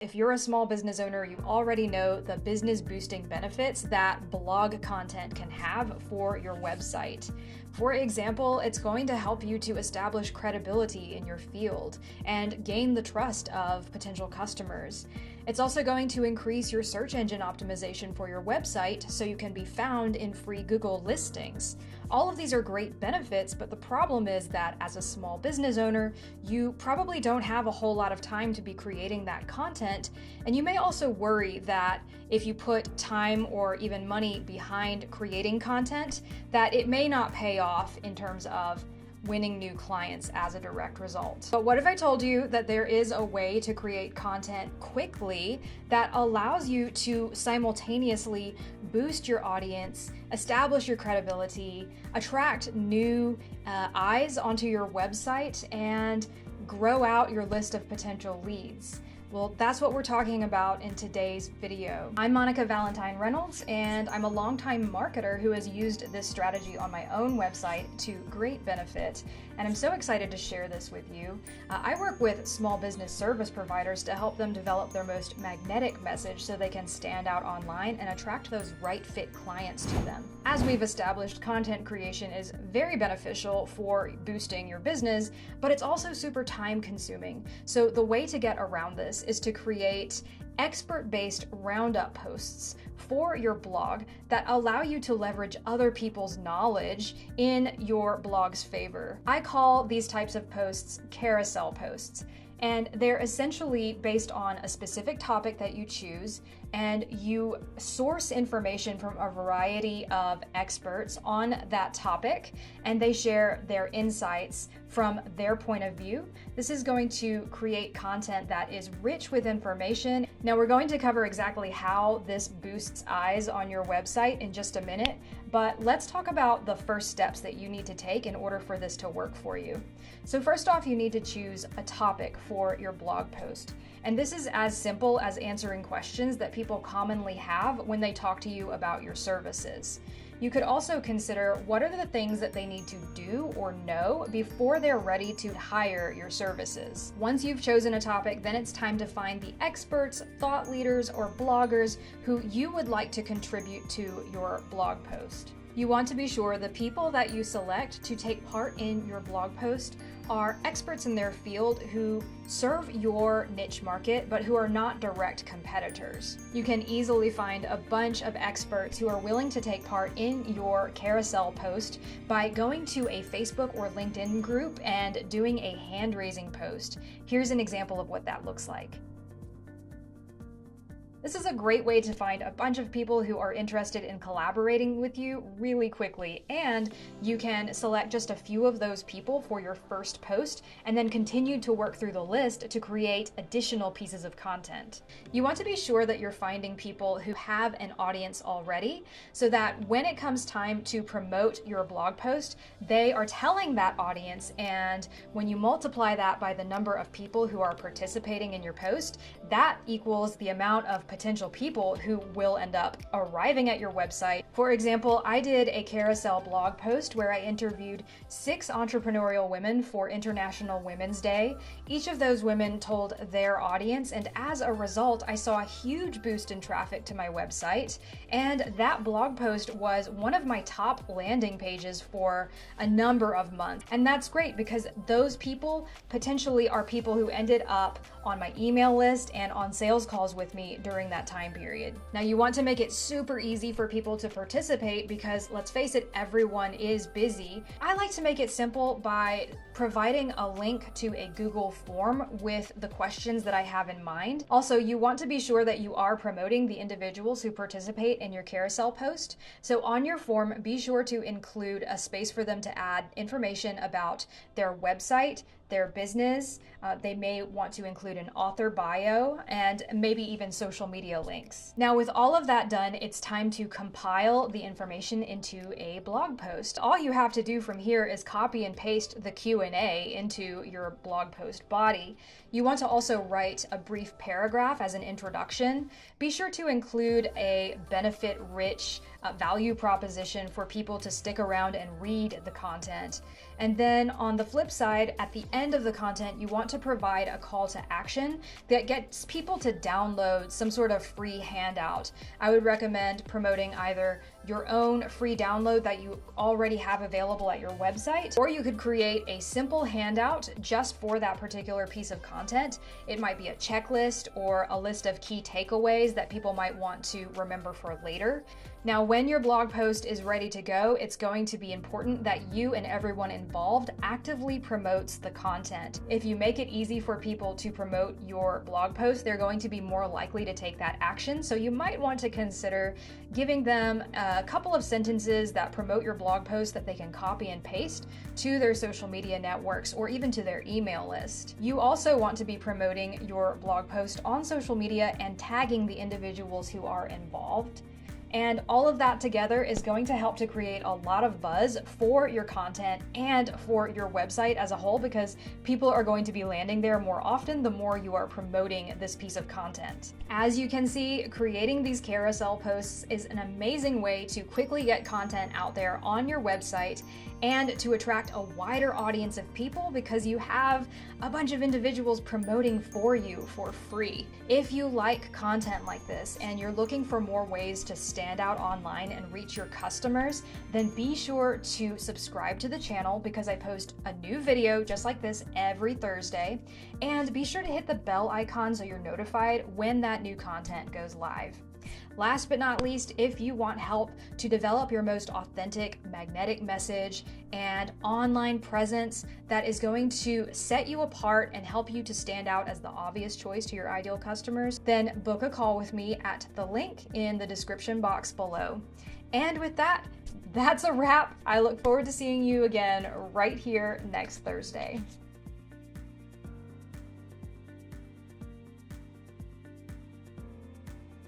If you're a small business owner, you already know the business boosting benefits that blog content can have for your website. For example, it's going to help you to establish credibility in your field and gain the trust of potential customers. It's also going to increase your search engine optimization for your website so you can be found in free Google listings. All of these are great benefits, but the problem is that as a small business owner, you probably don't have a whole lot of time to be creating that content, and you may also worry that if you put time or even money behind creating content, that it may not pay off in terms of winning new clients as a direct result. But what if I told you that there is a way to create content quickly that allows you to simultaneously boost your audience, establish your credibility, attract new eyes onto your website, and grow out your list of potential leads? Well, that's what we're talking about in today's video. I'm Monica Valentine Reynolds, and I'm a longtime marketer who has used this strategy on my own website to great benefit, and I'm so excited to share this with you. I work with small business service providers to help them develop their most magnetic message so they can stand out online and attract those right fit clients to them. As we've established, content creation is very beneficial for boosting your business, but it's also super time consuming. So the way to get around this is to create expert-based roundup posts for your blog that allow you to leverage other people's knowledge in your blog's favor. I call these types of posts carousel posts, and they're essentially based on a specific topic that you choose, and you source information from a variety of experts on that topic, and they share their insights from their point of view. This is going to create content that is rich with information. Now, we're going to cover exactly how this boosts eyes on your website in just a minute, but let's talk about the first steps that you need to take in order for this to work for you. So first off, you need to choose a topic for your blog post. And this is as simple as answering questions that people commonly have when they talk to you about your services. You could also consider what are the things that they need to do or know before they're ready to hire your services. Once you've chosen a topic, then it's time to find the experts, thought leaders, or bloggers who you would like to contribute to your blog post. You want to be sure the people that you select to take part in your blog post are experts in their field who serve your niche market, but who are not direct competitors. You can easily find a bunch of experts who are willing to take part in your carousel post by going to a Facebook or LinkedIn group and doing a hand-raising post. Here's an example of what that looks like. This is a great way to find a bunch of people who are interested in collaborating with you really quickly, and you can select just a few of those people for your first post and then continue to work through the list to create additional pieces of content. You want to be sure that you're finding people who have an audience already so that when it comes time to promote your blog post, they are telling that audience, and when you multiply that by the number of people who are participating in your post, that equals the amount of potential people who will end up arriving at your website. For example, I did a carousel blog post where I interviewed 6 entrepreneurial women for International Women's Day. Each of those women told their audience, and as a result, I saw a huge boost in traffic to my website, and that blog post was one of my top landing pages for a number of months. And that's great because those people potentially are people who ended up on my email list and on sales calls with me during that time period. Now, you want to make it super easy for people to participate because, let's face it, everyone is busy. I like to make it simple by providing a link to a Google form with the questions that I have in mind. Also, you want to be sure that you are promoting the individuals who participate in your carousel post. So on your form, be sure to include a space for them to add information about their website, their business. They may want to include an author bio and maybe even social media links. Now, with all of that done, it's time to compile the information into a blog post. All you have to do from here is copy and paste the Q&A into your blog post body. You want to also write a brief paragraph as an introduction. Be sure to include a benefit-rich value proposition for people to stick around and read the content. And then on the flip side, at the end end of the content, you want to provide a call to action that gets people to download some sort of free handout. I would recommend promoting either your own free download that you already have available at your website, or you could create a simple handout just for that particular piece of content. It might be a checklist or a list of key takeaways that people might want to remember for later. Now, when your blog post is ready to go, it's going to be important that you and everyone involved actively promotes the content. If you make it easy for people to promote your blog post, they're going to be more likely to take that action. So you might want to consider giving them a couple of sentences that promote your blog post that they can copy and paste to their social media networks or even to their email list. You also want to be promoting your blog post on social media and tagging the individuals who are involved. And all of that together is going to help to create a lot of buzz for your content and for your website as a whole, because people are going to be landing there more often the more you are promoting this piece of content. As you can see, creating these carousel posts is an amazing way to quickly get content out there on your website and to attract a wider audience of people because you have a bunch of individuals promoting for you for free. If you like content like this and you're looking for more ways to stand out online and reach your customers, then be sure to subscribe to the channel because I post a new video just like this every Thursday, and be sure to hit the bell icon so you're notified when that new content goes live. Last but not least, if you want help to develop your most authentic magnetic message and online presence that is going to set you apart and help you to stand out as the obvious choice to your ideal customers, then book a call with me at the link in the description box below. And with that, that's a wrap. I look forward to seeing you again right here next Thursday.